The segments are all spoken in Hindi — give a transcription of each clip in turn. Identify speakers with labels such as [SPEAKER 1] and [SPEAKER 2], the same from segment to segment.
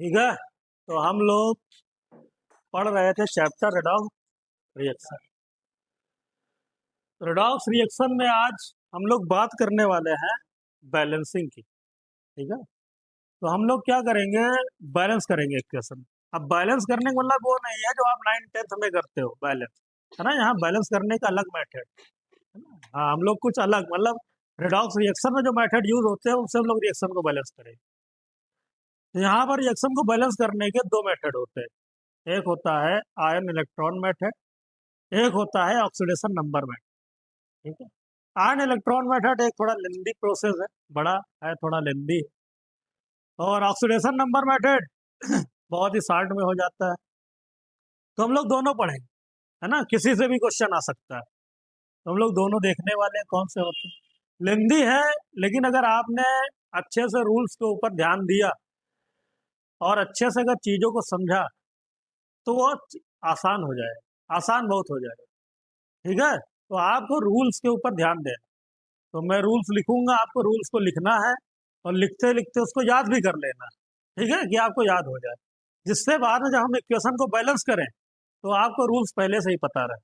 [SPEAKER 1] ठीक है। तो हम लोग पढ़ रहे थे chapter redox reaction. Redox reaction में आज हम लोग बात करने वाले हैं बैलेंसिंग की। ठीक है। तो हम लोग क्या करेंगे, बैलेंस करेंगे इक्वेशन। अब बैलेंस करने का मतलब वो नहीं है जो आप 9th-10th में करते हो बैलेंस, है ना। यहाँ बैलेंस करने का अलग मेथड है ना। हाँ, हम लोग कुछ अलग मतलब रेडॉक्स रिएक्शन में जो मेथड यूज होते हैं उससे हम लोग रिएक्शन को बैलेंस करेंगे। तो यहाँ पर रिएक्शन को बैलेंस करने के दो मेथड होते हैं। एक होता है आयन इलेक्ट्रॉन मेथड, एक होता है ऑक्सीडेशन नंबर मेथड। ठीक है। आयन इलेक्ट्रॉन मेथड एक थोड़ा लेंदी प्रोसेस है, बड़ा है, थोड़ा लेंदी। और ऑक्सीडेशन नंबर मेथड बहुत ही शॉर्ट में हो जाता है। तो हम लोग दोनों पढ़ेंगे, है ना। किसी से भी क्वेश्चन आ सकता है, तो हम लोग दोनों देखने वाले हैं कौन से होते हैं। लेंदी है, लेकिन अगर आपने अच्छे से रूल्स के ऊपर ध्यान दिया और अच्छे से अगर चीज़ों को समझा तो वो आसान हो जाएगा, आसान बहुत हो जाएगा। ठीक है। तो आपको रूल्स के ऊपर ध्यान देना। तो मैं रूल्स लिखूंगा, आपको रूल्स को लिखना है और लिखते लिखते उसको याद भी कर लेना। ठीक है, कि आपको याद हो जाए, जिससे बाद में जब हम इक्वेशन को बैलेंस करें तो आपको रूल्स पहले से ही पता रहे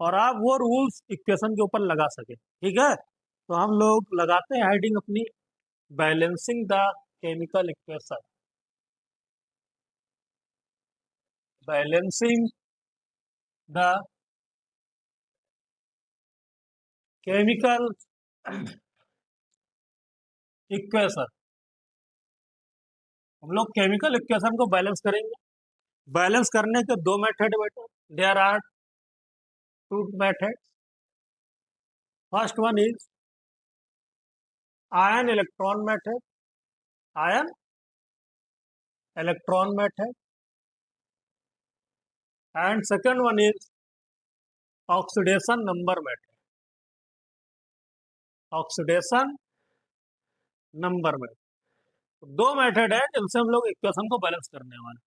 [SPEAKER 1] और आप वो रूल्स इक्वेशन के ऊपर लगा सके। ठीक है। तो हम लोग लगाते हैं हेडिंग अपनी, balancing the chemical equation. Balancing the chemical equation. हम लोग केमिकल इक्वेशन को बैलेंस करेंगे। बैलेंस करने के दो मेथड है बेटा, there are two method. First one is ion electron method, ion electron method, and second one is oxidation number method, oxidation number method. तो दो मेथड है जिनसे हम लोग इक्वेशन को बैलेंस करने वाले।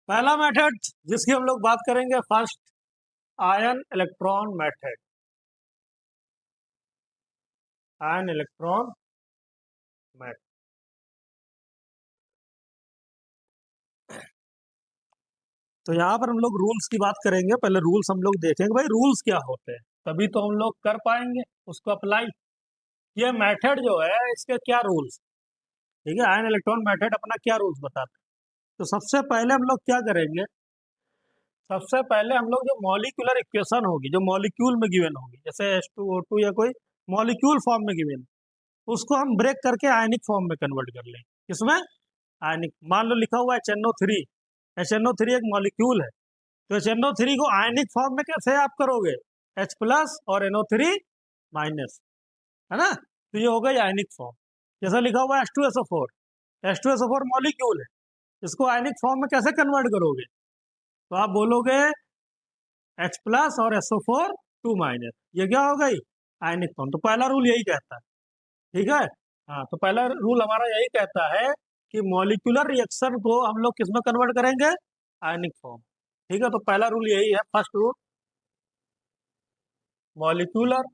[SPEAKER 1] पहला मेथड जिसकी हम लोग बात करेंगे, first ion electron method, ion electron method. तो यहाँ पर हम लोग रूल्स की बात करेंगे। पहले रूल्स हम लोग देखेंगे, भाई रूल्स क्या होते हैं, तभी तो हम लोग कर पाएंगे उसको अप्लाई। ये मेथड जो है इसके क्या रूल्स। ठीक है, आयन इलेक्ट्रॉन मेथड अपना क्या रूल्स बताते हैं। तो सबसे पहले हम लोग क्या करेंगे, सबसे पहले हम लोग जो मॉलिक्यूलर इक्वेशन होगी, जो मॉलिक्यूल में गिवन होगी, जैसे H2O2 या कोई मॉलिक्यूल फॉर्म में गिवन, उसको हम ब्रेक करके आयनिक फॉर्म में कन्वर्ट कर लेंगे। किसमें? आयनिक। मान लो लिखा हुआ है HNO3, HNO3 एक मॉलिक्यूल है, तो HNO3 को आयनिक फॉर्म में कैसे आप करोगे, H+ और NO3-, है ना। तो ये हो गई आयनिक फॉर्म। जैसा लिखा हुआ है H2SO4, H2SO4 मॉलिक्यूल है, इसको आयनिक फॉर्म में कैसे कन्वर्ट करोगे, तो आप बोलोगे H+ और SO4-, ये क्या हो गई, आयनिक फॉर्म। तो पहला रूल यही कहता है। ठीक है। हाँ, तो पहला रूल हमारा यही कहता है कि मॉलिक्यूलर रिएक्शन को हम लोग किस में कन्वर्ट करेंगे, आयनिक फॉर्म। ठीक है। तो पहला रूल यही है, first rule, molecular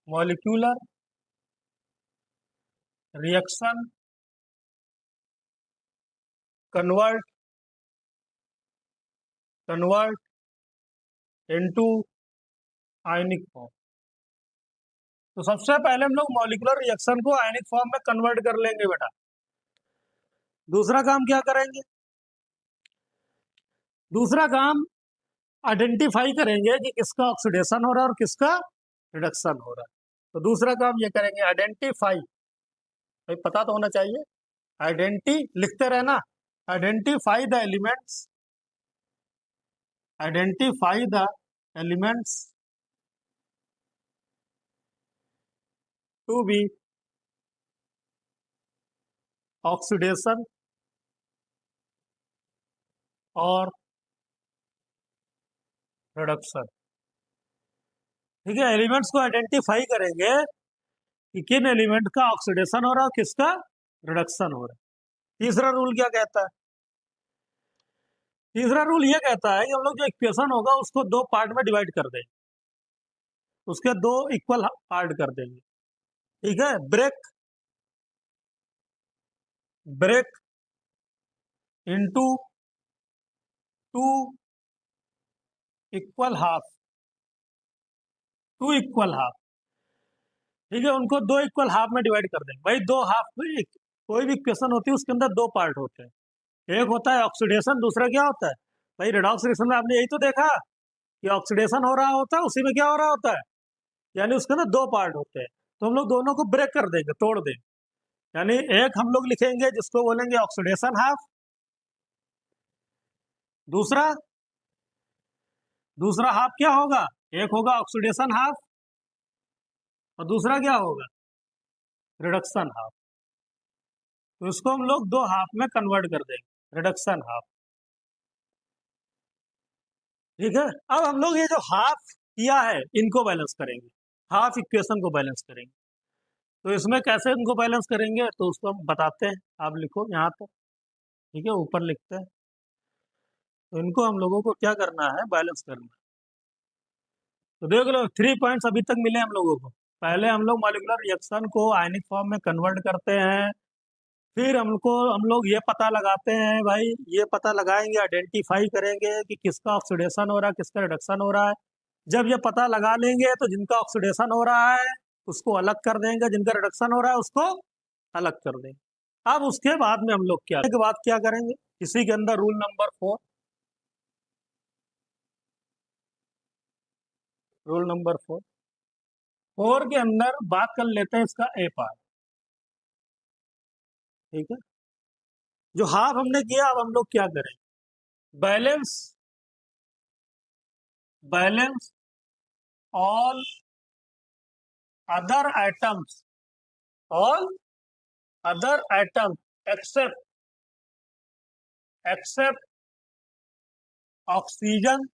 [SPEAKER 1] molecular reaction convert convert into ionic form. तो सबसे पहले हम लोग मॉलिक्यूलर रिएक्शन को आयनिक फॉर्म में कन्वर्ट कर लेंगे बेटा। दूसरा काम क्या करेंगे, दूसरा काम आइडेंटिफाई करेंगे कि किसका ऑक्सीडेशन हो रहा है और किसका रिडक्शन हो रहा है। तो दूसरा काम ये करेंगे, आइडेंटिफाई, भाई पता तो होना चाहिए, लिखते रहना, identify the elements, identify the elements to be oxidation और रिडक्शन। ठीक है, एलिमेंट्स को आइडेंटिफाई करेंगे कि किन एलिमेंट का ऑक्सीडेशन हो रहा है, किसका रिडक्शन हो रहा है। तीसरा रूल क्या कहता है, तीसरा रूल ये कहता है कि हम लोग जो इक्वेशन होगा उसको दो पार्ट में डिवाइड कर देंगे, उसके दो इक्वल पार्ट कर देंगे। ठीक है, break break into two equal half, two equal half, ठीक है, उनको दो इक्वल हाफ में डिवाइड कर देंगे। भाई दो हाफ में कोई भी इक्वेशन होती है उसके अंदर दो पार्ट होते हैं, एक होता है ऑक्सीडेशन, दूसरा क्या होता है? भाई रेडॉक्स रिएक्शन में आपने यही तो देखा कि ऑक्सीडेशन हो रहा होता है, उसी में क्या हो रहा होता है, यानी उसके अंदर दो पार्ट होते हैं। तो हम लोग दोनों को ब्रेक कर देंगे, तोड़ देंगे। यानी एक हम लोग लिखेंगे जिसको बोलेंगे ऑक्सीडेशन हाफ, दूसरा दूसरा हाफ क्या होगा, एक होगा ऑक्सीडेशन हाफ और दूसरा क्या होगा, रिडक्शन हाफ। तो इसको हम लोग दो हाफ में कन्वर्ट कर देंगे, रिडक्शन हाफ, ठीक है। अब हम लोग ये जो हाफ किया है इनको बैलेंस करेंगे, हाफ इक्वेशन को बैलेंस करेंगे। तो इसमें कैसे इनको बैलेंस करेंगे तो उसको हम बताते हैं, आप लिखो यहाँ पर, ठीक है, ऊपर लिखते हैं। तो इनको हम लोगों को क्या करना है, बैलेंस करना है। तो देख लो 3 पॉइंट्स अभी तक मिले हम लोगों को। पहले हम लोग मॉलिक्यूलर रिएक्शन को आयनिक फॉर्म में कन्वर्ट करते हैं, फिर हम लोग ये पता लगाते हैं, भाई ये पता लगाएंगे, आइडेंटिफाई करेंगे कि किसका ऑक्सीडेशन हो रहा है, किसका रिडक्शन हो रहा है। जब ये पता लगा लेंगे तो जिनका ऑक्सीडेशन हो रहा है उसको अलग कर देंगे, जिनका रिडक्शन हो रहा है उसको अलग कर देंगे। अब उसके बाद में हम लोग क्या करेंगे, इसी के अंदर रूल नंबर 4, रूल नंबर 4 के अंदर बात कर लेते हैं इसका ए पार्ट, ठीक है। जो हाफ हमने किया, अब हम लोग क्या करें, balance balance all other atoms, all other atom except except oxygen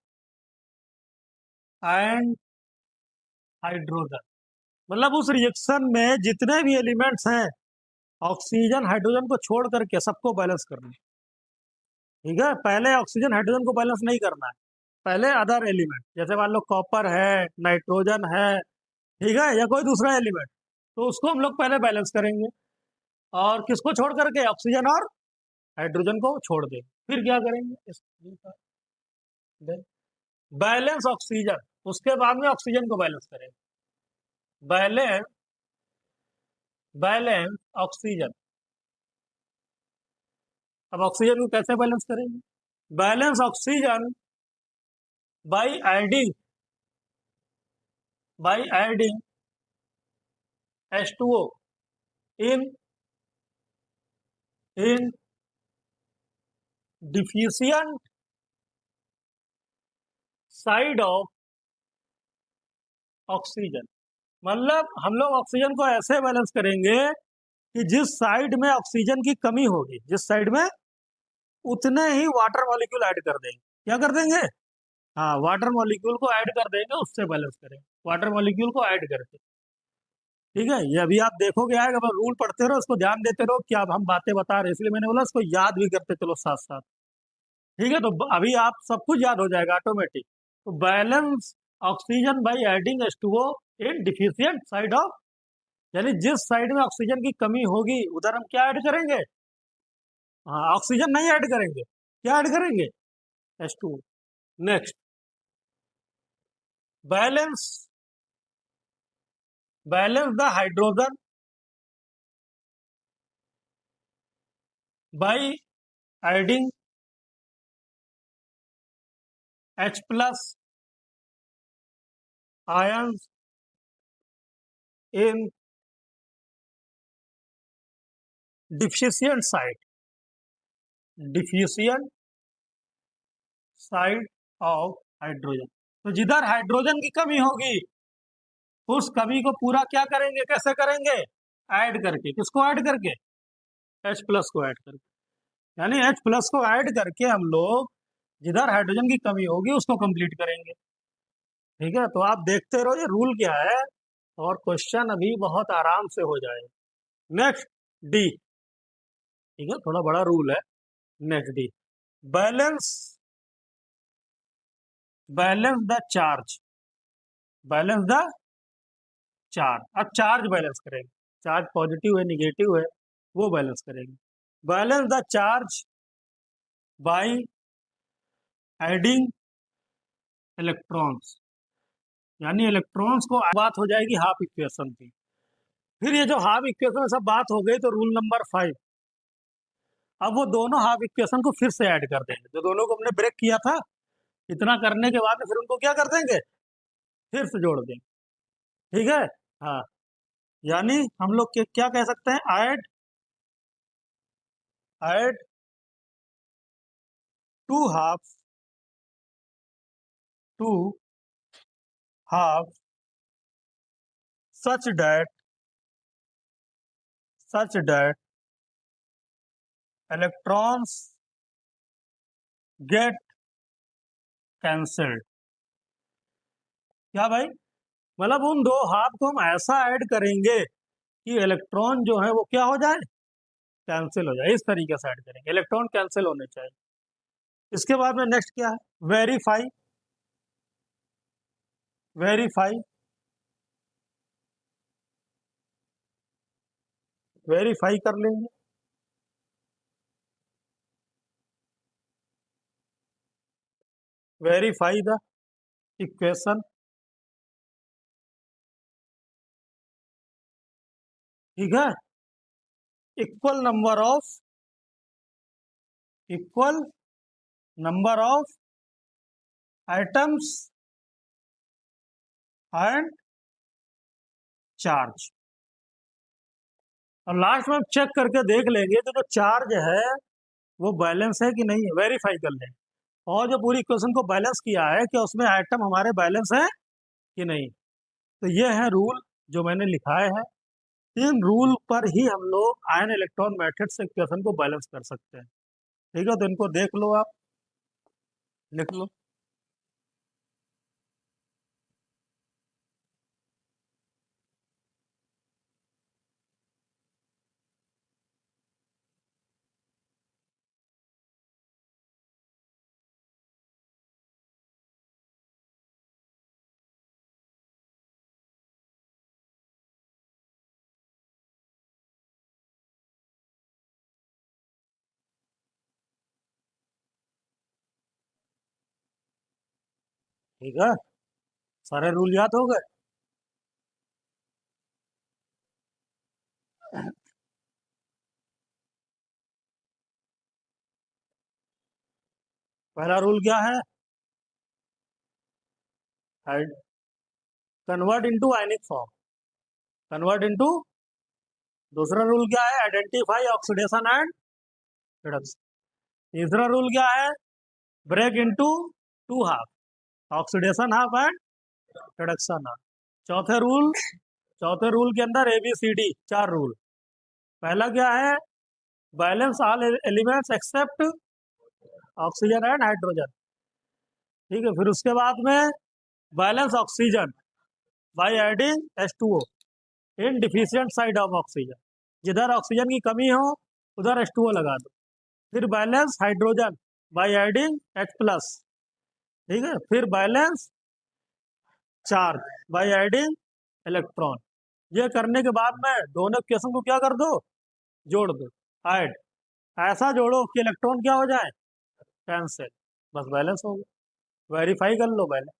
[SPEAKER 1] and hydrogen. मतलब उस रिएक्शन में जितने भी एलिमेंट्स हैं, ऑक्सीजन हाइड्रोजन को छोड़ करके सबको बैलेंस करना है, ठीक है। पहले ऑक्सीजन हाइड्रोजन को बैलेंस नहीं करना है, पहले अदर एलिमेंट, जैसे मान लो कॉपर है, नाइट्रोजन है, ठीक है, या कोई दूसरा एलिमेंट, तो उसको हम लोग पहले बैलेंस करेंगे। और किसको छोड़ करके, ऑक्सीजन और हाइड्रोजन को छोड़ देंगे। फिर क्या करेंगे, बैलेंस ऑक्सीजन, उसके बाद में ऑक्सीजन को बैलेंस करेंगे। Balance balance oxygen. अब ऑक्सीजन को कैसे बैलेंस करेंगे, balance oxygen by adding H2O in deficient side of oxygen. मतलब हम लोग ऑक्सीजन को ऐसे बैलेंस करेंगे कि जिस साइड में ऑक्सीजन की कमी होगी, जिस साइड में, उतने ही वाटर मॉलिक्यूल ऐड कर देंगे। क्या कर देंगे, हाँ, वाटर मॉलिक्यूल को ऐड कर देंगे, उससे बैलेंस करेंगे, वाटर मॉलिक्यूल को ऐड करके, ठीक है। ये अभी आप देखोगे आएगा, अगर रूल पढ़ते रहो, उसको ध्यान देते रहो, क्या हम बातें बता रहे हैं, इसलिए मैंने बोला इसको याद भी करते चलो साथ साथ, ठीक है। तो अभी आप सब कुछ याद हो जाएगा ऑटोमेटिक। तो balance oxygen by adding H2O in deficient side of, यानी जिस साइड में ऑक्सीजन की कमी होगी उधर हम क्या ऐड करेंगे, हाँ, ऑक्सीजन नहीं ऐड करेंगे, क्या ऐड करेंगे, H2O। Next, balance balance the hydrogen by adding H plus ions in deficient side of hydrogen. तो जिधर हाइड्रोजन की कमी होगी उस कमी को पूरा क्या करेंगे, कैसे करेंगे, ऐड करके। किसको ऐड करके, H प्लस को ऐड करके। यानी H प्लस को ऐड करके हम लोग जिधर हाइड्रोजन की कमी होगी उसको कंप्लीट करेंगे, ठीक है। तो आप देखते रहो ये रूल क्या है, और क्वेश्चन अभी बहुत आराम से हो जाएगा। नेक्स्ट डी, ठीक है, थोड़ा बड़ा रूल है। Next D, balance balance the charge, balance the charge. अब चार्ज बैलेंस करेंगे, चार्ज पॉजिटिव है निगेटिव है वो बैलेंस करेंगे। Balance the charge by adding electrons, यानी इलेक्ट्रॉन्स को बात हो जाएगी हाफ इक्वेशन की। फिर ये जो हाफ इक्वेशन सब बात हो गई तो रूल नंबर 5, अब वो दोनों हाफ इक्वेशन को फिर से ऐड कर देंगे, जो दोनों को हमने ब्रेक किया था। इतना करने के बाद फिर उनको क्या कर देंगे, फिर से जोड़ देंगे। ठीक है। हाँ, यानी हम लोग क्या कह सकते हैं, add add two half two half such that electrons get cancelled। क्या भाई, मतलब उन दो हाफ को हम ऐसा ऐड करेंगे कि इलेक्ट्रॉन जो है वो क्या हो जाए, कैंसिल हो जाए। इस तरीके से ऐड करेंगे, इलेक्ट्रॉन कैंसिल होने चाहिए। इसके बाद में नेक्स्ट क्या है, वेरीफाई। वेरीफाई वेरीफाई कर लेंगे। Verify the equation. ठीक है। Equal number of atoms and charge. और लास्ट में हम चेक करके देख लेंगे तो जो चार्ज है वो बैलेंस है कि नहीं है, वेरीफाई कर लेंगे। और जो पूरी इक्वेशन को बैलेंस किया है कि उसमें आइटम हमारे बैलेंस है कि नहीं। तो ये है रूल जो मैंने लिखाए हैं। इन रूल पर ही हम लोग आयन इलेक्ट्रॉन मेथड से इक्वेशन को बैलेंस कर सकते हैं। ठीक है, तो इनको देख लो, आप लिख लो। ठीक है, सारे रूल याद हो गए। पहला रूल क्या है, convert into ionic form, convert into. दूसरा रूल क्या है, आइडेंटिफाई ऑक्सीडेशन एंड रिडक्शन। तीसरा रूल क्या है, break into two half, oxidation half and reduction half. चौथे रूल के अंदर ABCD 4 रूल। पहला क्या है, balance all elements except oxygen and hydrogen. ठीक है, फिर उसके बाद में balance oxygen by adding H2O in deficient side of oxygen. जिधर ऑक्सीजन की कमी हो उधर H2O लगा दो। फिर balance hydrogen by adding H+। ठीक है, फिर balance charge by adding electron. ये करने के बाद में दोनों इक्वेशन को क्या कर दो, जोड़ दो, ऐड। ऐसा जोड़ो कि इलेक्ट्रॉन क्या हो जाए, कैंसिल। बस बैलेंस हो गया। वेरीफाई कर लो पहले।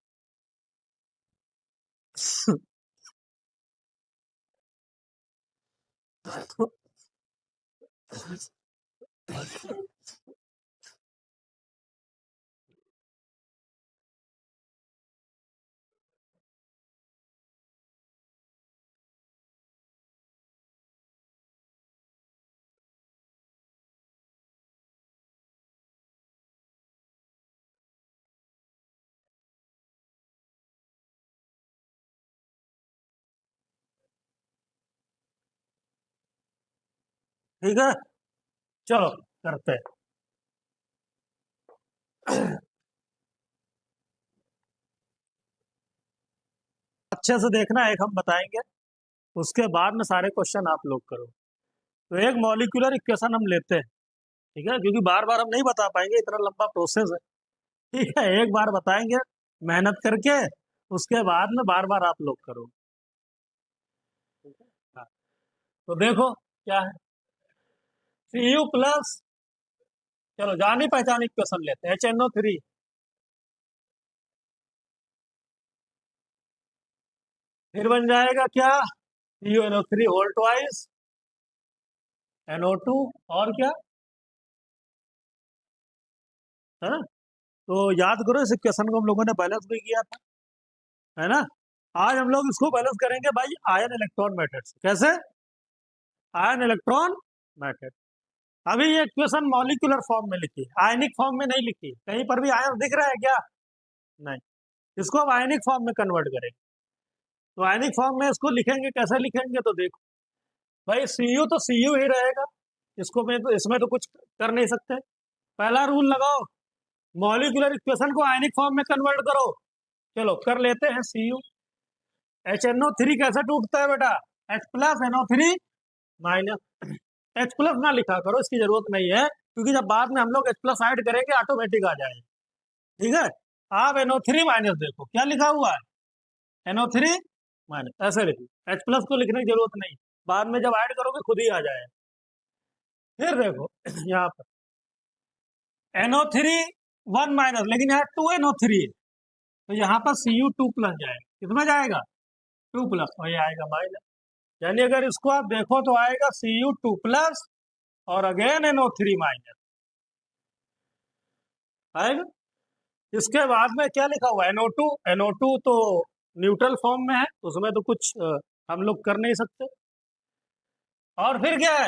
[SPEAKER 1] ठीक है, चलो करते हैं। अच्छे से देखना, एक हम बताएंगे, उसके बाद में सारे क्वेश्चन आप लोग करो। तो एक मॉलिक्यूलर इक्वेशन हम लेते हैं। ठीक है, क्योंकि बार बार हम नहीं बता पाएंगे, इतना लंबा प्रोसेस है। ठीक है, एक बार बताएंगे मेहनत करके, उसके बाद में बार बार आप लोग करो। ठीक है? हाँ, तो देखो क्या है, Cu प्लस, चलो जानी पहचानी क्वेश्चन लेते हैं, HNO3, फिर बन जाएगा क्या, CuNO3 होल ट्वाइस NO2, और क्या है ना। तो याद करो इस क्वेश्चन को हम लोगों ने बैलेंस भी किया था, है ना। आज हम लोग इसको बैलेंस करेंगे भाई आयन इलेक्ट्रॉन मेथड से। कैसे, आयन इलेक्ट्रॉन मेथड। अभी ये क्वेश्चन मॉलिक्यूलर फॉर्म में लिखी, आयनिक फॉर्म में नहीं लिखी। कहीं पर भी आयन दिख रहा है क्या, नहीं। इसको अब आयनिक फॉर्म में कन्वर्ट करेंगे। तो आयनिक फॉर्म में इसको लिखेंगे, कैसे लिखेंगे, तो देखो भाई Cu तो Cu ही रहेगा, इसको में तो, इसमें तो कुछ कर नहीं सकते। पहला रूल लगाओ, मॉलिक्यूलर इक्वेशन को आयनिक फॉर्म में कन्वर्ट करो। चलो कर लेते हैं। Cu, HNO3 कैसे टूटता है बेटा, H plus NO3 minus. H plus ना लिखा करो, इसकी जरूरत नहीं है, क्योंकि जब बाद में हम लोग H प्लस ऐड करेंगे ऑटोमेटिक आ जाएगा, ठीक है। आप NO3 माइनस देखो क्या लिखा हुआ है, NO3 माइनस, ऐसे लिखो। H प्लस को लिखने की जरूरत नहीं, बाद में जब ऐड करोगे खुद ही आ जाएगा। फिर देखो यहाँ पर NO3 1 माइनस, लेकिन यहाँ 2NO3 है, तो यहाँ पर Cu2 प्लस जाएगा, कितना जाएगा, 2 प्लस, वही आएगा माइनस। यानी अगर इसको आप देखो तो आएगा Cu2 प्लस और अगेन NO3 माइनस आएगा। इसके बाद में क्या लिखा हुआ है, NO2, NO2 तो न्यूट्रल फॉर्म में है, उसमें तो कुछ हम लोग कर नहीं सकते। और फिर क्या है,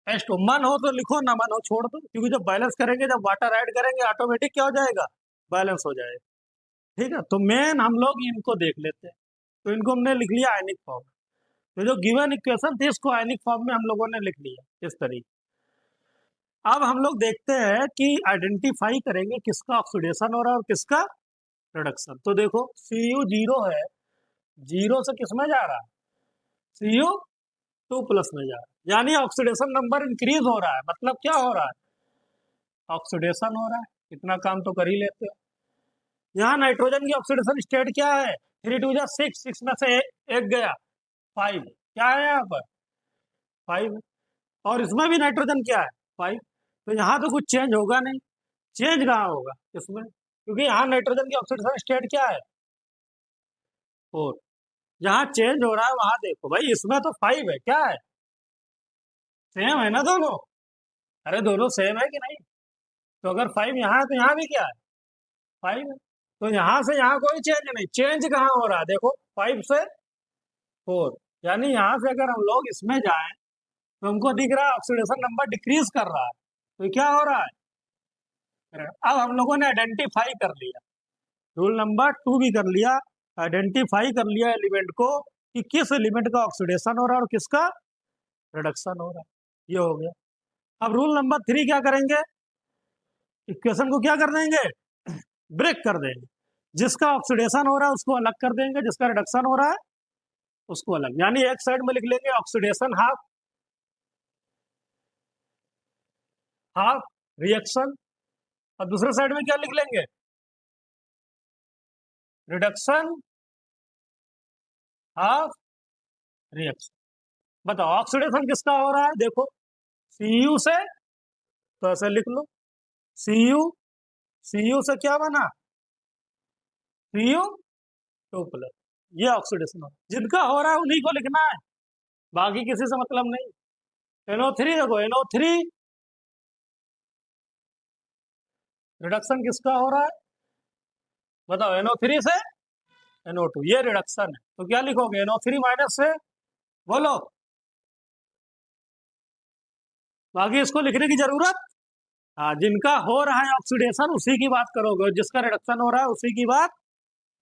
[SPEAKER 1] H2, मन हो तो लिखो, ना मन हो छोड़ दो, क्योंकि जब बैलेंस करेंगे, जब वाटर ऐड करेंगे ऑटोमेटिक क्या हो जाएगा, बैलेंस हो जाएगा, ठीक है। तो मेन हम लोग इनको देख लेते हैं। तो इनको हमने लिख लिया आयनिक फॉर्म, तो जो गिवन इक्वेशन थी इसको आयनिक फॉर्म में हम लोगों ने लिख लिया इस तरीके। अब हम लोग देखते हैं कि आइडेंटिफाई करेंगे किसका ऑक्सीडेशन हो रहा है और किसका रिडक्शन। तो देखो Cu 0 है, जीरो से किस में जा रहा है, Cu2 प्लस में जा रहा है, यानी ऑक्सीडेशन नंबर इंक्रीज हो रहा है। मतलब क्या हो रहा है, ऑक्सीडेशन हो रहा है। इतना काम तो कर ही लेते हो। यहाँ नाइट्रोजन की ऑक्सीडेशन स्टेट क्या है, 3 2 जा 6, 6 में से एक गया 5, क्या है यहाँ पर 5, और इसमें भी नाइट्रोजन क्या है 5। तो यहाँ तो कुछ चेंज होगा नहीं, चेंज कहाँ होगा इसमें, क्योंकि यहाँ नाइट्रोजन की ऑक्सीडेशन स्टेट क्या है 4। जहाँ चेंज हो रहा है वहां देखो भाई, इसमें तो 5 है, क्या है, सेम है ना दोनों, अरे दोनों सेम है कि नहीं। तो अगर 5 यहाँ है तो यहाँ भी क्या है 5 है। तो यहाँ से यहाँ कोई चेंज नहीं, चेंज कहाँ हो रहा है देखो 5 से 4, यानी यहाँ से अगर हम लोग इसमें जाएं तो हमको दिख रहा है ऑक्सीडेशन नंबर डिक्रीज कर रहा है। तो क्या हो रहा है, अब हम लोगों ने आइडेंटिफाई कर लिया, रूल नंबर 2 भी कर लिया, आइडेंटिफाई कर लिया एलिमेंट को कि किस एलिमेंट का ऑक्सीडेशन हो रहा है और किसका रिडक्शन हो रहा है, ये हो गया। अब रूल नंबर 3 क्या करेंगे, इक्वेशन को क्या कर देंगे, ब्रेक कर देंगे। जिसका ऑक्सीडेशन हो रहा है उसको अलग कर देंगे, जिसका रिडक्शन हो रहा है उसको अलग, यानी एक साइड में लिख लेंगे ऑक्सीडेशन हाफ, हाफ रिएक्शन, और दूसरे साइड में क्या लिख लेंगे, रिडक्शन हाफ रिएक्शन। बताओ ऑक्सीडेशन किसका हो रहा है, देखो Cu से, तो ऐसे लिख लो Cu, Cu से क्या बना, Cu2 प्लस, ये ऑक्सीडेशन हो रहा है। जिनका हो रहा है उन्हीं को लिखना है, बाकी किसी से मतलब नहीं। NO3 देखो, NO3 रिडक्शन किसका हो रहा है, बताओ NO3 से NO2, ये रिडक्शन है। तो क्या लिखोगे, NO3 माइनस से, बोलो, बाकी इसको लिखने की जरूरत, हाँ, जिनका हो रहा है ऑक्सीडेशन उसी की बात करोगे, जिसका रिडक्शन हो रहा है उसी की बात,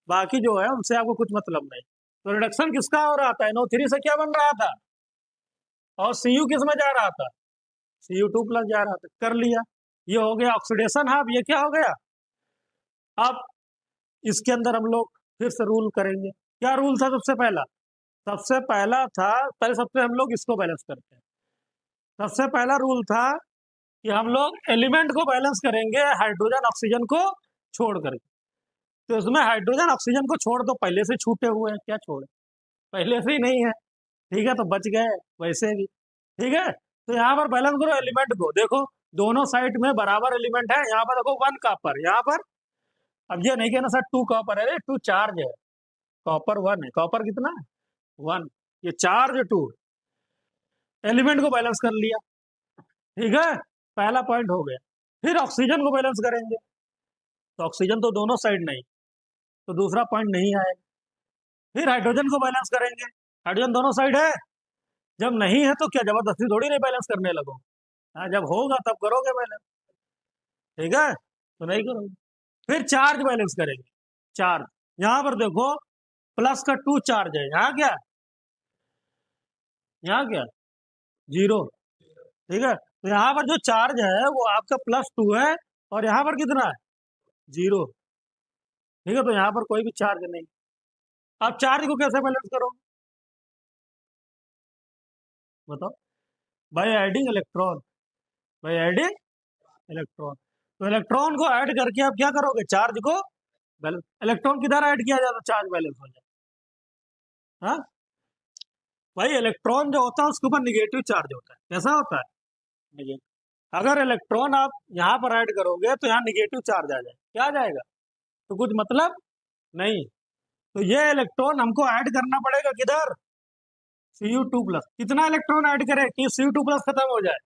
[SPEAKER 1] बाकी जो है उनसे आपको कुछ मतलब नहीं। तो रिडक्शन किसका हो रहा था, NO3 से क्या बन रहा था, और Cu किस में जा रहा था, Cu2 प्लस जा रहा था, कर लिया। ये हो गया ऑक्सीडेशन हाफ, ये क्या हो गया। अब इसके अंदर हम लोग फिर से रूल करेंगे, क्या रूल था सबसे पहला, सबसे पहला था, पहले सबसे हम लोग इसको बैलेंस करते हैं। सबसे पहला रूल था कि हम लोग एलिमेंट को बैलेंस करेंगे हाइड्रोजन ऑक्सीजन को छोड़ करके। तो इसमें हाइड्रोजन ऑक्सीजन को छोड़ दो, पहले से छूटे हुए हैं, क्या छोड़े, पहले से ही नहीं है, ठीक है, तो बच गए वैसे भी, ठीक है। तो यहाँ पर बैलेंस करो एलिमेंट को, देखो दोनों साइड में बराबर एलिमेंट है। यहाँ पर देखो 1 कॉपर, यहाँ पर अब ये नहीं कहना सर 2 कॉपर है, 2 चार्ज है, कॉपर 1 है, कॉपर कितना है 1, ये चार्ज 2, एलिमेंट को बैलेंस कर लिया, ठीक है, पहला पॉइंट हो गया। फिर ऑक्सीजन को बैलेंस करेंगे, तो ऑक्सीजन तो दोनों साइड नहीं, तो दूसरा पॉइंट नहीं आएगा। फिर हाइड्रोजन को बैलेंस करेंगे, हाइड्रोजन दोनों साइड है, जब नहीं है तो क्या जबरदस्ती थोड़ी नहीं बैलेंस करने लगो, हाँ जब होगा तब करोगे बैलेंस, ठीक है, तो नहीं करोगे। फिर चार्ज बैलेंस करेंगे, चार्ज यहाँ पर देखो प्लस का 2 चार्ज है, यहाँ क्या, यहाँ क्या 0, ठीक है, तो यहाँ पर जो चार्ज है वो आपका +2 है, और यहाँ पर कितना है 0, ठीक है, तो यहाँ पर कोई भी चार्ज नहीं। आप चार्ज को कैसे बैलेंस करोगे बताओ, by adding electron, by adding electron, तो इलेक्ट्रॉन को ऐड करके आप क्या करोगे, चार्ज को बैलेंस। इलेक्ट्रॉन किधर ऐड किया जाता है चार्ज बैलेंस हो जाए, हाँ भाई इलेक्ट्रॉन जो होता है उसके ऊपर निगेटिव चार्ज होता है, कैसा होता है निगेटिव। अगर इलेक्ट्रॉन आप यहाँ पर ऐड करोगे तो यहाँ निगेटिव चार्ज आ जाए, क्या आ जाएगा, तो कुछ मतलब नहीं, तो ये इलेक्ट्रॉन हमको ऐड करना पड़ेगा किधर, Cu2+, कितना इलेक्ट्रॉन ऐड करें कि Cu2+ खत्म हो जाए,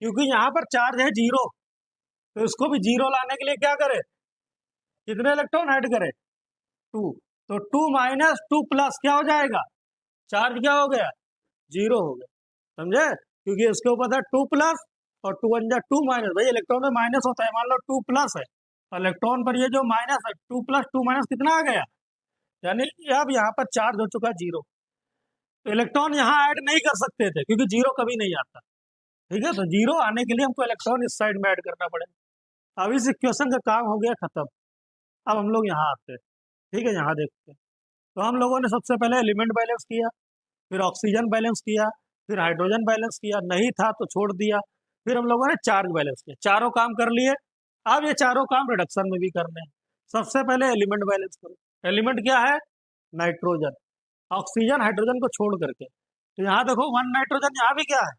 [SPEAKER 1] क्योंकि यहाँ पर चार्ज है 0, तो इसको भी 0 लाने के लिए क्या करें, कितने इलेक्ट्रॉन ऐड करें 2, तो 2 - 2+ क्या हो जाएगा, चार्ज क्या हो गया 0 हो गया, समझे, क्योंकि इसके ऊपर था 2+ और 2 × 2 माइनस, भाई इलेक्ट्रॉन में माइनस होता है, मान लो 2+ है, इलेक्ट्रॉन पर ये जो माइनस है 2+, 2 - कितना आ गया, यानी अब यहाँ पर चार्ज हो चुका 0, तो इलेक्ट्रॉन यहाँ ऐड नहीं कर सकते थे क्योंकि 0 कभी नहीं आता, ठीक है, तो 0 आने के लिए हमको इलेक्ट्रॉन इस साइड में ऐड करना पड़ेगा। अब इस इक्वेशन का काम हो गया खत्म, अब हम लोग यहाँ आते हैं, ठीक है, यहाँ देखते हैं, तो हम लोगों ने सबसे पहले एलिमेंट बैलेंस किया, फिर ऑक्सीजन बैलेंस किया, फिर हाइड्रोजन बैलेंस किया, नहीं था तो छोड़ दिया, फिर हम लोगों ने चार्ज बैलेंस किया, चारों काम कर लिए। अब ये चारों काम रिडक्शन में भी करने हैं। सबसे पहले एलिमेंट बैलेंस करो, एलिमेंट क्या है नाइट्रोजन, ऑक्सीजन हाइड्रोजन को छोड़ करके, तो यहाँ देखो 1 नाइट्रोजन, यहाँ भी क्या है,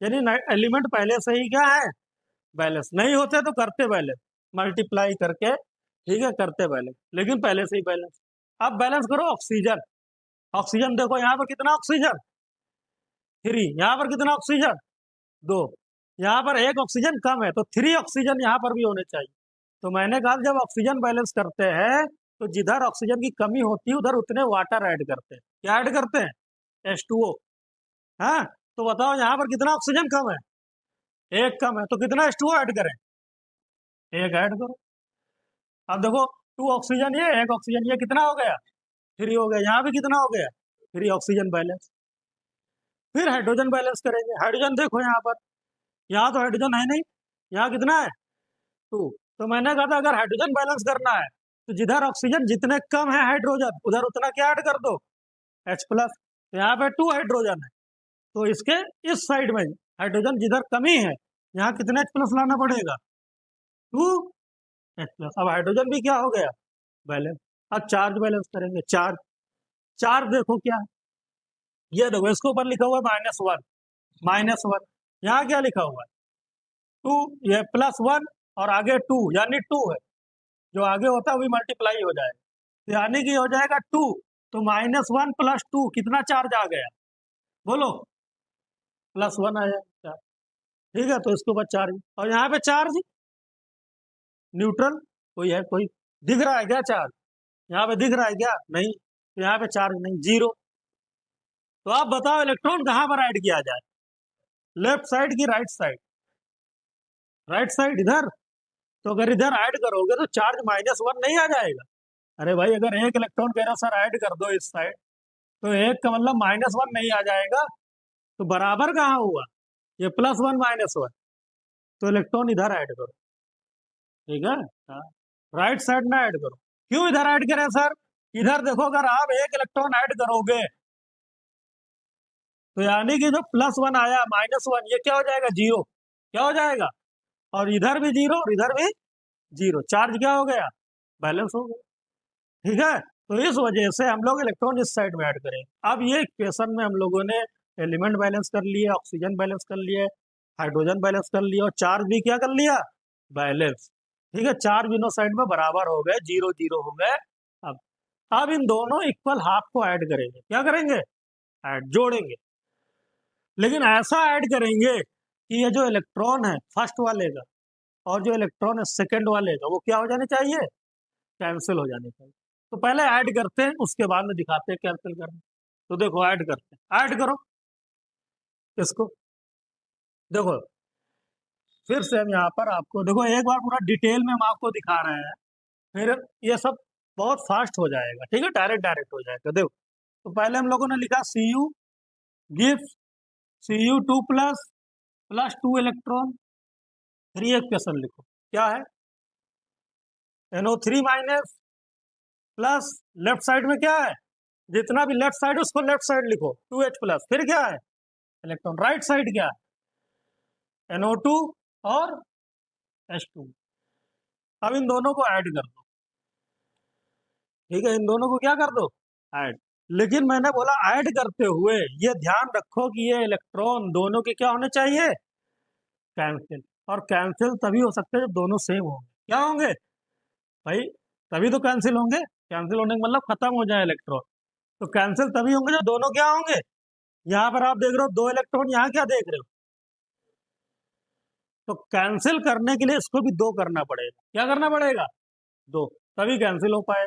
[SPEAKER 1] यानी एलिमेंट पहले से ही क्या है बैलेंस, नहीं होते तो करते बैलेंस मल्टीप्लाई करके, ठीक है, करते बैलेंस, लेकिन पहले से ही बैलेंस। अब बैलेंस करो ऑक्सीजन, ऑक्सीजन देखो यहाँ पर कितना ऑक्सीजन 3, यहाँ पर कितना ऑक्सीजन 2, यहाँ पर एक ऑक्सीजन कम है तो 3 ऑक्सीजन यहाँ पर भी होने चाहिए। तो मैंने कहा जब ऑक्सीजन बैलेंस करते हैं तो जिधर ऑक्सीजन की कमी होती है उधर उतने वाटर ऐड करते हैं, क्या ऐड करते हैं H2O, हाँ, तो बताओ यहाँ पर कितना ऑक्सीजन कम है, एक कम है, तो कितना H2O ऐड करें, एक ऐड करो। अब देखो 2 ऑक्सीजन ये, एक ऑक्सीजन ये, कितना हो गया 3 हो गया, यहाँ भी कितना हो गया 3 ऑक्सीजन बैलेंस। फिर हाइड्रोजन बैलेंस करेंगे, हाइड्रोजन देखो यहाँ पर, यहाँ तो हाइड्रोजन है नहीं, यहाँ कितना है 2, तो मैंने कहा था अगर हाइड्रोजन बैलेंस करना है तो जिधर ऑक्सीजन जितने कम है हाइड्रोजन उधर उतना क्या ऐड कर दो H+, तो यहाँ पे 2 हाइड्रोजन है, तो इसके इस साइड में हाइड्रोजन जिधर कमी है यहाँ कितने H+ लाना पड़ेगा 2H+। अब हाइड्रोजन भी क्या हो गया बैलेंस। अब चार्ज बैलेंस करेंगे, चार्ज, चार्ज देखो क्या है, ये देखो इसके ऊपर लिखा हुआ है -1, यहाँ क्या लिखा हुआ है 2, ये +1 और आगे 2 यानी 2 है, जो आगे होता है वही मल्टीप्लाई हो जाएगा, तो यानी कि हो जाएगा 2, तो -1 + 2 कितना चार्ज आ गया बोलो +1 आया चार्ज, ठीक है, तो इसके ऊपर चार्ज, और यहाँ पे चार्ज न्यूट्रल कोई है, कोई दिख रहा है क्या चार्ज, यहाँ पे दिख रहा है क्या नहीं, तो यहाँ पे चार्ज नहीं 0। तो आप बताओ इलेक्ट्रॉन कहाँ पर ऐड किया जाए, लेफ्ट साइड की राइट साइड, राइट साइड इधर, तो अगर इधर ऐड करोगे तो चार्ज -1 नहीं आ जाएगा, अरे भाई अगर एक इलेक्ट्रॉन कह रहा सर ऐड कर दो इस साइड, तो एक का मतलब -1 नहीं आ जाएगा, तो बराबर कहाँ हुआ ये +1 -1, तो इलेक्ट्रॉन इधर ऐड करो, ठीक है, हाँ, राइट साइड में ऐड करो। क्यों इधर ऐड करें सर, इधर देखो अगर आप एक इलेक्ट्रॉन ऐड करोगे तो यानी कि जो +1 आया -1 ये क्या हो जाएगा 0, क्या हो जाएगा, और इधर भी 0 और इधर भी 0, चार्ज क्या हो गया बैलेंस हो गया, ठीक है, तो इस वजह से हम लोग इलेक्ट्रॉन इस साइड में ऐड करें। अब ये इक्वेशन में हम लोगों ने एलिमेंट बैलेंस कर लिए, ऑक्सीजन बैलेंस कर लिए, हाइड्रोजन बैलेंस कर लिया और चार्ज भी क्या कर लिया, बैलेंस। ठीक है, चार्ज दोनों साइड में बराबर हो गए, 0 0 हो गए। अब अब इन दोनों इक्वल हाफ को ऐड करेंगे, क्या करेंगे, ऐड, जोड़ेंगे। लेकिन ऐसा ऐड करेंगे कि ये जो इलेक्ट्रॉन है फर्स्ट वाले का और जो इलेक्ट्रॉन है सेकंड वाले का, वो क्या हो जाने चाहिए, कैंसिल हो जाने चाहिए। तो पहले ऐड करते हैं, उसके बाद में दिखाते हैं कैंसिल करना। तो देखो ऐड करते हैं, ऐड करो इसको। देखो फिर से हम यहाँ पर आपको देखो एक बार पूरा डिटेल में हम आपको दिखा रहे हैं, फिर ये सब बहुत फास्ट हो जाएगा। ठीक है, डायरेक्ट डायरेक्ट हो जाएगा। देखो तो पहले हम लोगों ने लिखा Cu gives Cu2 plus 2 electron. फिर ये क्वेश्चन लिखो क्या है, NO3 minus plus left side में क्या है, जितना भी लेफ्ट साइड है उसको लेफ्ट साइड लिखो, 2H प्लस। फिर क्या है, इलेक्ट्रॉन। राइट साइड क्या है, NO2 और H2। अब इन दोनों को ऐड कर दो। ठीक है, इन दोनों को क्या कर दो, ऐड। लेकिन मैंने बोला ऐड करते हुए ये ध्यान रखो कि ये इलेक्ट्रॉन दोनों के क्या होने चाहिए, कैंसिल। और कैंसिल तभी हो सकते हैं जब दोनों सेम होंगे। क्या होंगे भाई, तभी तो कैंसिल होंगे। कैंसिल होने का मतलब खत्म हो जाए इलेक्ट्रॉन। तो कैंसिल तभी होंगे जब दोनों क्या होंगे, यहाँ पर आप देख रहे हो 2 इलेक्ट्रॉन, यहाँ क्या देख रहे हो। तो कैंसिल करने के लिए इसको भी 2 करना पड़ेगा। क्या करना पड़ेगा, 2, तभी कैंसिल हो पाए।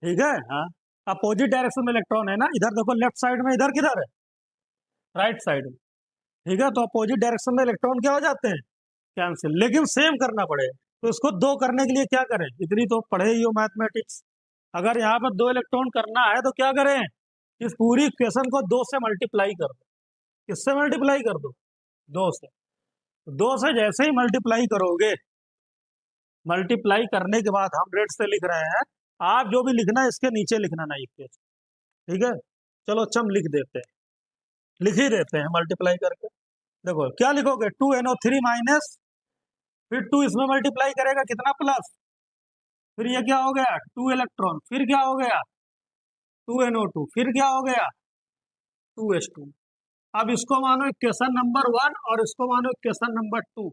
[SPEAKER 1] ठीक है, हाँ। अपोजिट डायरेक्शन में इलेक्ट्रॉन है ना, इधर देखो लेफ्ट साइड में, इधर किधर है, राइट साइड में। ठीक है, तो अपोजिट डायरेक्शन में इलेक्ट्रॉन क्या हो जाते हैं, कैंसिल। लेकिन सेम करना पड़ेगा। तो इसको 2 करने के लिए क्या करें, इतनी तो पढ़े ही हो मैथमेटिक्स। अगर यहाँ पर 2 इलेक्ट्रॉन करना है तो क्या करें, इस पूरी इक्वेशन को 2 से मल्टीप्लाई कर दो। किससे मल्टीप्लाई कर दो, 2 से। 2 से जैसे ही मल्टीप्लाई करोगे, मल्टीप्लाई करने के बाद हम रेट से लिख रहे हैं, आप जो भी लिखना है इसके नीचे लिखना ना इक्वेशन। ठीक है, चलो अच्छा हम लिख देते हैं, लिख ही देते हैं मल्टीप्लाई करके। देखो क्या लिखोगे, 2NO3 माइनस, फिर 2 इसमें मल्टीप्लाई करेगा कितना, प्लस। फिर ये क्या हो गया, 2 इलेक्ट्रॉन। फिर क्या हो गया, 2NO2। फिर क्या हो गया, 2H2। अब इसको मानो इक्वेशन नंबर 1 और इसको मानो इक्वेशन नंबर 2।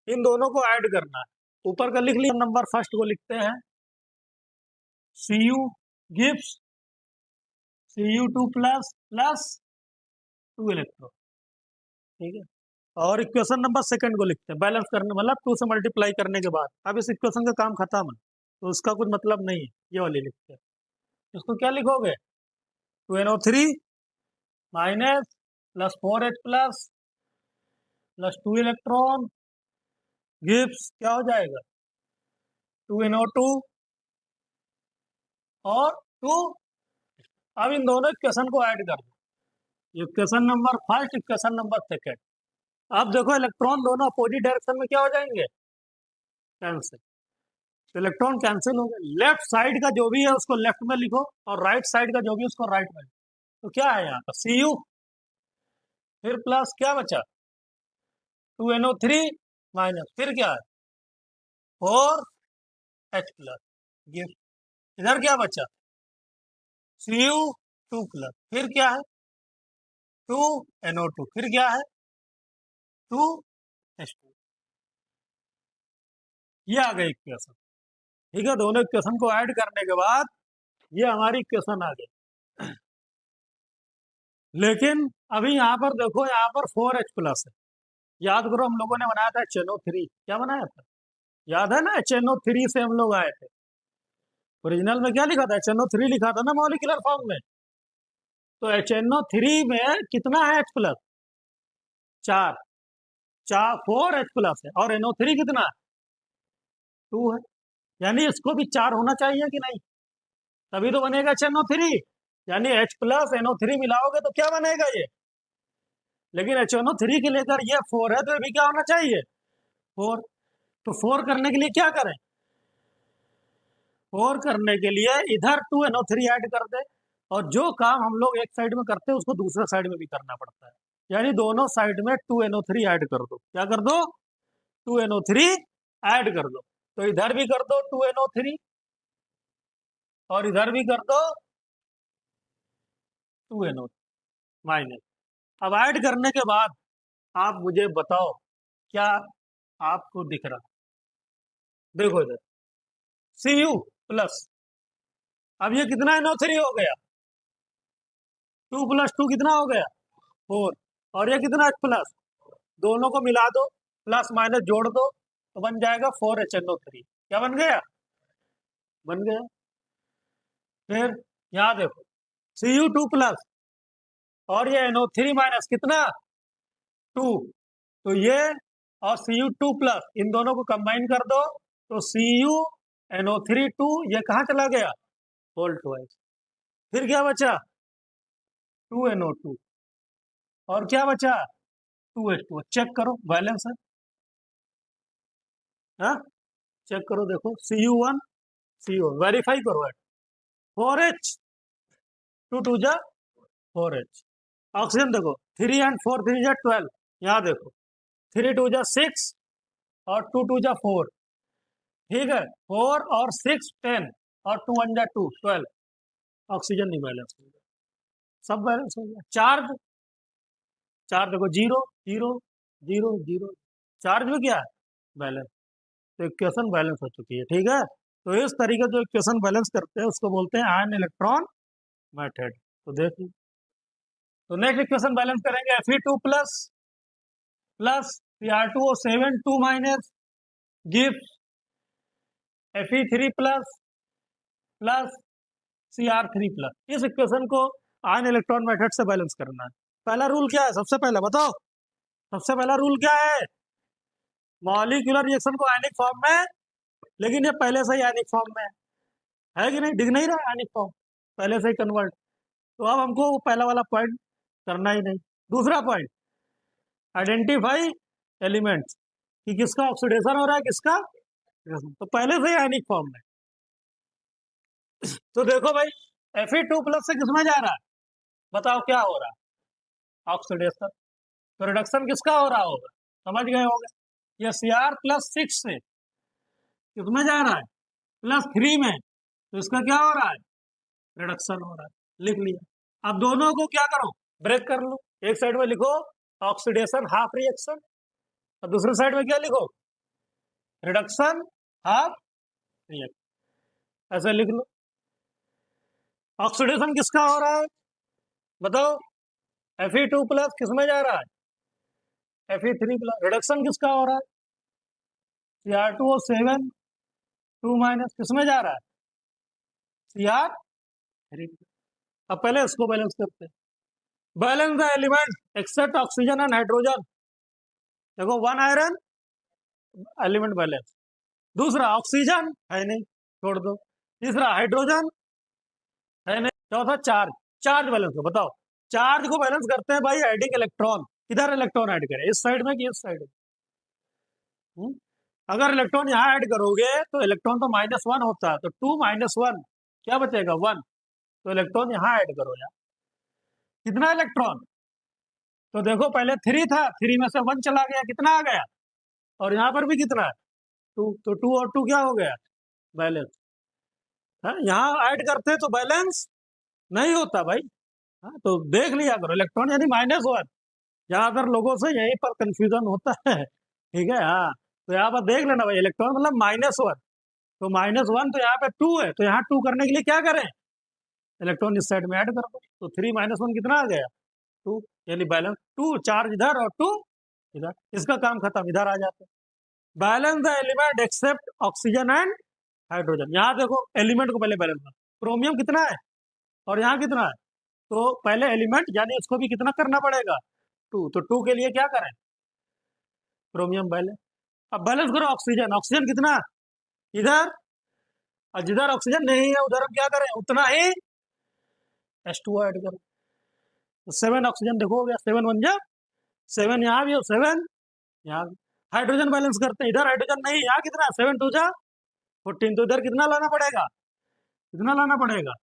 [SPEAKER 1] इन दोनों को ऐड करना है। ऊपर का लिख लिया, नंबर फर्स्ट को लिखते हैं, Cu gives Cu2 plus plus 2 electron. ठीक है, और इक्वेशन नंबर सेकंड को लिखते हैं, बैलेंस करने मतलब 2 से मल्टीप्लाई करने के बाद। अब इस इक्वेशन का काम खत्म है, तो उसका कुछ मतलब नहीं है, ये वाली लिखते हैं। इसको क्या लिखोगे, 2NO3 minus plus 4H plus plus 2 electron gives क्या हो जाएगा, 2NO2 और 2। अब इन दोनों इक्वेशन को ऐड कर दो, equation number first, equation number second. अब देखो इलेक्ट्रॉन दोनों अपोजिट डायरेक्शन में क्या हो जाएंगे, कैंसिल। तो इलेक्ट्रॉन कैंसिल हो गए। लेफ्ट साइड का जो भी है उसको लेफ्ट में लिखो और राइट साइड का जो भी है उसको राइट में लिखो। तो क्या है यहाँ पर, Cu, फिर प्लस क्या बचा, 2NO3 माइनस, फिर क्या है, 4H प्लस। ये इधर क्या बचा, Cu2 प्लस, फिर क्या है, 2NO2, फिर क्या है, 2H2। ये आ गई इक्वेशन। ठीक है, दोनों इक्वेशन को ऐड करने के बाद ये हमारी इक्वेशन आ गई। लेकिन अभी यहाँ पर देखो, यहाँ पर 4H प्लस है। याद करो हम लोगों ने बनाया था HNO3, क्या बनाया था, याद है ना, HNO3 से हम लोग आए थे। ओरिजिनल में क्या लिखा था, HNO3 लिखा था ना मॉलिक्यूलर फॉर्म में। तो HNO3 में कितना है H प्लस, 4, 4 4H प्लस है, और NO3 कितना है, 2 है। यानी इसको भी 4 होना चाहिए कि नहीं, तभी तो बनेगा HNO3। यानी H प्लस NO3 मिलाओगे तो क्या बनेगा ये। लेकिन HNO3 के लेकर ये 4 है, तो ये भी क्या होना चाहिए, 4। तो 4 करने के लिए क्या करें, 4 करने के लिए इधर 2NO3 ऐड कर दे। और जो काम हम लोग एक साइड में करते हैं उसको दूसरे साइड में भी करना पड़ता है। यानी दोनों साइड में 2NO3 ऐड कर दो। क्या कर दो, 2NO3 ऐड कर दो। तो इधर भी कर दो 2NO3 और इधर भी कर दो 2NO माइनस। अब ऐड करने के बाद आप मुझे बताओ क्या आपको दिख रहा? देखो इधर Cu प्लस, अब ये कितना NO3 हो गया? 2 + 2 कितना हो गया? 4। और ये कितना H प्लस? दोनों को मिला दो, प्लस माइनस जोड़ दो, तो बन जाएगा 4HNO3। क्या बन गया? बन गया। फिर यहाँ देखो Cu2 प्लस और ये NO3 माइनस कितना? 2। तो ये और Cu2 प्लस इन दोनों को कंबाइन कर दो तो CuNO3 2 ये कहाँ चला गया? Whole twice. फिर क्या बचा? 2NO2 और क्या बचा? 2H2। चेक करो बैलेंस है। हाँ चेक करो, देखो Cu1 Cu वेरीफाई करो। 4H 2 2 जा 4H। ऑक्सीजन देखो 3 and 4 3 जा 12। यहाँ देखो 3 2 जा 6 और 2 2 जा 4। ठीक है, 4 और 6 10 और 2 1 जा 2 12। ऑक्सीजन नहीं बैलेंस हो गया, सब बैलेंस हो गया। चार्ज, चार्ज देखो 0 0 0 0, चार्ज में क्या है? बैलेंस। तो इक्वेशन बैलेंस हो चुकी है। ठीक है, तो इस तरीके जो इक्वेशन बैलेंस करते हैं उसको बोलते हैं आयन इलेक्ट्रॉन मेथड। तो देखिए, तो नेक्स्ट इक्वेशन बैलेंस करेंगे Fe2 plus plus Cr2O7 2 minus gives Fe3 plus plus Cr3 plus. इस इक्वेशन को आयन इलेक्ट्रॉन मेथड से बैलेंस करना है। पहला रूल क्या है? सबसे पहला बताओ, सबसे पहला रूल क्या है? मॉलिक्यूलर रिएक्शन को आयनिक फॉर्म में, लेकिन ये पहले से ही आयनिक फॉर्म में है कि नहीं? दिख नहीं रहा आयनिक फॉर्म, पहले से ही कन्वर्ट। तो अब हमको पहला वाला पॉइंट करना ही नहीं। दूसरा पॉइंट, आइडेंटिफाई एलिमेंट्स कि किसका ऑक्सीडेशन हो रहा है, किसका reduction। तो पहले से ही आयनिक फॉर्म में। तो देखो भाई Fe2 प्लस से किसमें जा रहा है? बताओ क्या हो रहा है? ऑक्सीडेशन। तो रिडक्शन किसका हो रहा होगा? समझ गए होंगे। ये Cr+6 से किसमें जा रहा है? +3 में। तो इसका क्या हो रहा है? रिडक्शन हो रहा है। लिख लिया। अब दोनों को क्या करो? ब्रेक कर लो। एक साइड में लिखो ऑक्सीडेशन हाफ रिएक्शन और दूसरे साइड में क्या लिखो? Reduction half reaction. ऐसे लिख लो। ऑक्सीडेशन किसका हो रहा है? बताओ। Fe2 प्लस किसमें जा रहा है? Fe3 plus. रिडक्शन किसका हो रहा है? Cr2O7 2 माइनस किसमें जा रहा है? Cr3। अब पहले इसको बैलेंस करते हैं। Balance the element except oxygen and hydrogen. देखो 1 आयरन एलिमेंट बैलेंस, दूसरा ऑक्सीजन है नहीं, छोड़ दो, तीसरा हाइड्रोजन है नहीं, चौथा चार्ज। चार्ज बैलेंस को बताओ। चार्ज को बैलेंस करते हैं भाई एडिंग इलेक्ट्रॉन। किधर इलेक्ट्रॉन ऐड करें? इस साइड में कि इस साइड में? अगर इलेक्ट्रॉन यहाँ ऐड करोगे तो इलेक्ट्रॉन तो -1 होता है, तो 2 - 1 क्या बचेगा? 1। तो इलेक्ट्रॉन यहाँ ऐड करो यार। कितना इलेक्ट्रॉन? तो देखो पहले 3 था, 3 में से 1 चला गया, कितना आ गया? और यहाँ पर भी कितना है? 2। तो 2 और 2 क्या हो गया? बैलेंस। यहाँ ऐड करते तो बैलेंस नहीं होता भाई। तो देख लिया करो, इलेक्ट्रॉन यानी -1। ज्यादातर लोगों से यहीं पर कंफ्यूजन होता है। ठीक है, हाँ। तो यहाँ पर देख लेना भाई, इलेक्ट्रॉन मतलब -1। तो -1 तो यहाँ पे 2 है, तो यहाँ 2 करने के लिए क्या करें? इलेक्ट्रॉन इस साइड में ऐड कर दो। तो 3 - 1 कितना आ गया? 2, यानी बैलेंस। 2 चार्ज इधर और 2 इधर, इसका काम खत्म। इधर आ जाते हैं। Balance the element except oxygen and hydrogen. यहाँ देखो एलिमेंट को पहले बैलेंस कर। क्रोमियम कितना है और यहाँ कितना है? तो पहले एलिमेंट यानी इसको भी कितना करना पड़ेगा? 2। तो 2 के लिए क्या करें? Chromium balance. अब बैलेंस करो ऑक्सीजन। ऑक्सीजन कितना? इधर, और जिधर ऑक्सीजन नहीं है उधर हम क्या करें? उतना ही H2O ऐड करो। तो 7 ऑक्सीजन देखो हो गया, 7 1 जा 7, यहाँ भी हो 7, यहाँ भी। हाइड्रोजन बैलेंस करते हैं। इधर हाइड्रोजन नहीं, यहाँ कितना? 7 2 जा 14। तो इधर कितना लाना पड़ेगा? कितना लाना पड़ेगा?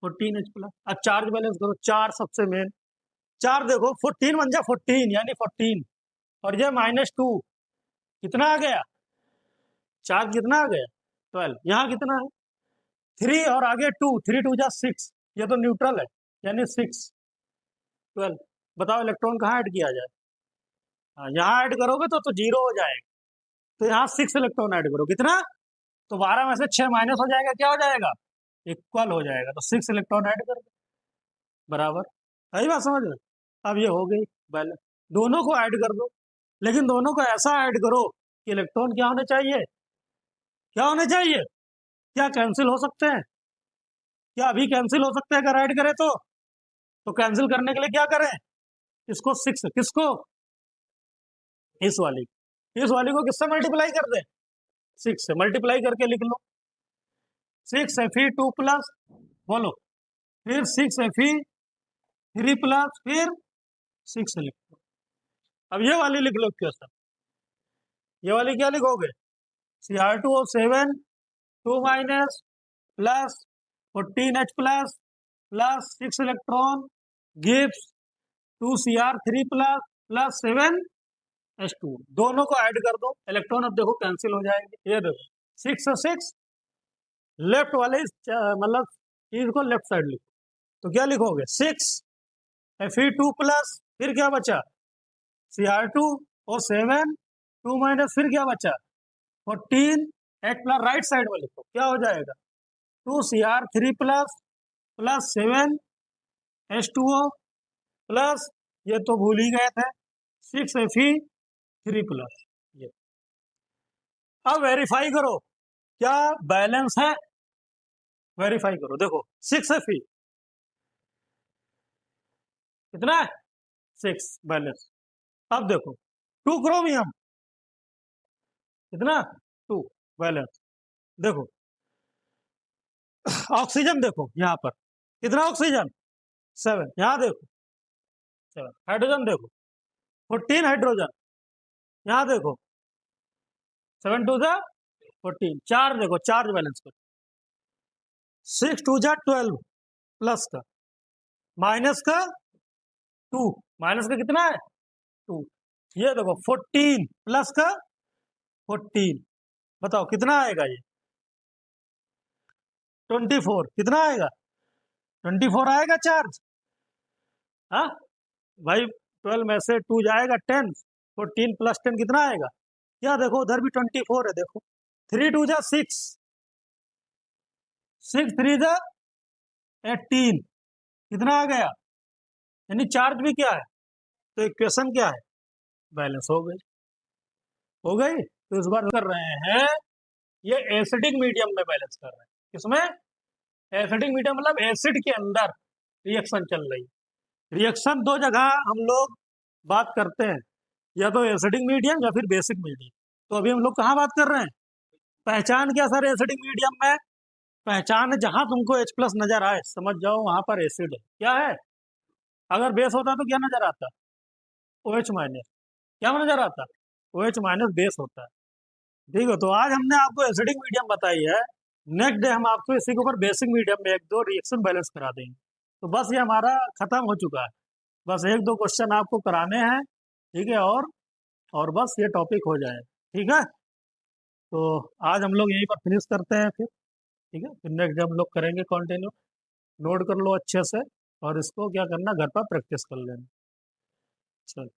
[SPEAKER 1] 14H plus. अब चार्ज बैलेंस करो। चार्ज सबसे मेन। चार्ज देखो 14 1 जा 14 यानी 14, और ये -2 कितना आ गया? चार्ज कितना आ गया? 12। यहाँ कितना है? 3 और आगे 2, 3 2 जा 6, ये तो न्यूट्रल है यानी 6 12। बताओ इलेक्ट्रॉन कहाँ ऐड किया जाए? हाँ, यहाँ ऐड करोगे तो जीरो हो जाएगा। तो यहाँ 6 इलेक्ट्रॉन ऐड करो, कितना? तो 12 में से 6 माइनस हो जाएगा, क्या हो जाएगा? इक्वल हो जाएगा। तो 6 इलेक्ट्रॉन ऐड कर दो, बराबर। सही बात समझ में? अब ये हो गई बैलेंस। दोनों को ऐड कर दो, लेकिन दोनों को ऐसा ऐड करो कि इलेक्ट्रॉन क्या होने चाहिए? क्या होने चाहिए? क्या कैंसिल हो सकते हैं? क्या अभी कैंसिल हो सकते हैं अगर ऐड करें तो कैंसिल करने के लिए क्या करें? इसको 6, किसको? इस वाली को किससे मल्टीप्लाई कर दे? 6 से मल्टीप्लाई करके लिख लो। 6Fe2 प्लस, बोलो, फिर 6Fe3 प्लस, फिर 6 लिख लो। अब ये वाली लिख लो क्वेश्चन। ये वाली क्या लिखोगे? Cr2O7 2 minus plus 14H plus plus 6 electron gives 2Cr3 plus plus 7H2। दोनों को ऐड कर दो, इलेक्ट्रॉन अब देखो कैंसिल हो जाएंगे। ये देखो 6 और 6, लेफ्ट वाले मतलब चीज को लेफ्ट साइड लिखो। तो क्या लिखोगे? 6Fe2 प्लस, फिर क्या बचा? Cr2 और 7 2 माइनस, फिर क्या बचा? 14H प्लस, राइट साइड में लिखो, क्या हो जाएगा? 2Cr3 plus plus 7H2O plus, ये तो भूल ही गए थे, 6Fe3 प्लस। ये अब वेरीफाई करो क्या बैलेंस है, वेरीफाई करो। देखो 6Fe कितना है? 6 बैलेंस। अब देखो 2 क्रोमियम कितना? 2 बैलेंस। देखो ऑक्सीजन, देखो यहाँ पर कितना ऑक्सीजन? 7। यहाँ देखो 7। हाइड्रोजन देखो 14 हाइड्रोजन। यहाँ देखो 7 टू जा 14। चार्ज देखो, चार्ज बैलेंस करो, 6 टू जा 12 प्लस का माइनस का 2, माइनस का कितना है? 2। ये देखो 14 प्लस का 14, बताओ कितना आएगा? ये 24, कितना आएगा? 24 आएगा चार्ज। हाँ भाई, 12 में से 2 जाएगा 10, 14 प्लस 10 कितना आएगा? क्या देखो उधर भी 24 है, देखो 3 टू जा 6, 6 3 जा 18, कितना आ गया? यानी चार्ज भी क्या है? तो इक्वेशन क्या है? बैलेंस हो गई। हो गई। तो इस बार कर रहे हैं, ये एसिडिक मीडियम में बैलेंस कर रहे हैं। किसमें? एसिडिक मीडियम, मतलब एसिड के अंदर रिएक्शन चल रही है। रिएक्शन दो जगह हम लोग बात करते हैं, या तो एसिडिक मीडियम या फिर बेसिक मीडियम। तो अभी हम लोग कहाँ बात कर रहे हैं? पहचान क्या सर एसिडिक मीडियम में? पहचान है जहां तुमको H प्लस नजर आए, समझ जाओ वहां पर एसिड है। क्या है? अगर बेस होता तो क्या नजर आता? OH minus. क्या नजर आता? OH माइनस बेस होता है। ठीक है, तो आज हमने आपको एसिडिक मीडियम बताई है। नेक्स्ट डे हम आपको इसी के ऊपर बेसिक मीडियम में 1-2 रिएक्शन बैलेंस करा देंगे। तो बस ये हमारा खत्म हो चुका है। बस 1-2 क्वेश्चन आपको कराने हैं, ठीक है, और बस ये टॉपिक हो जाए। ठीक है, तो आज हम लोग यहीं पर फिनिश करते हैं फिर। ठीक है, फिर नेक्स्ट डे हम लोग करेंगे कंटिन्यू। नोट कर लो अच्छे से, और इसको क्या करना, घर पर प्रैक्टिस कर लेना। चलो।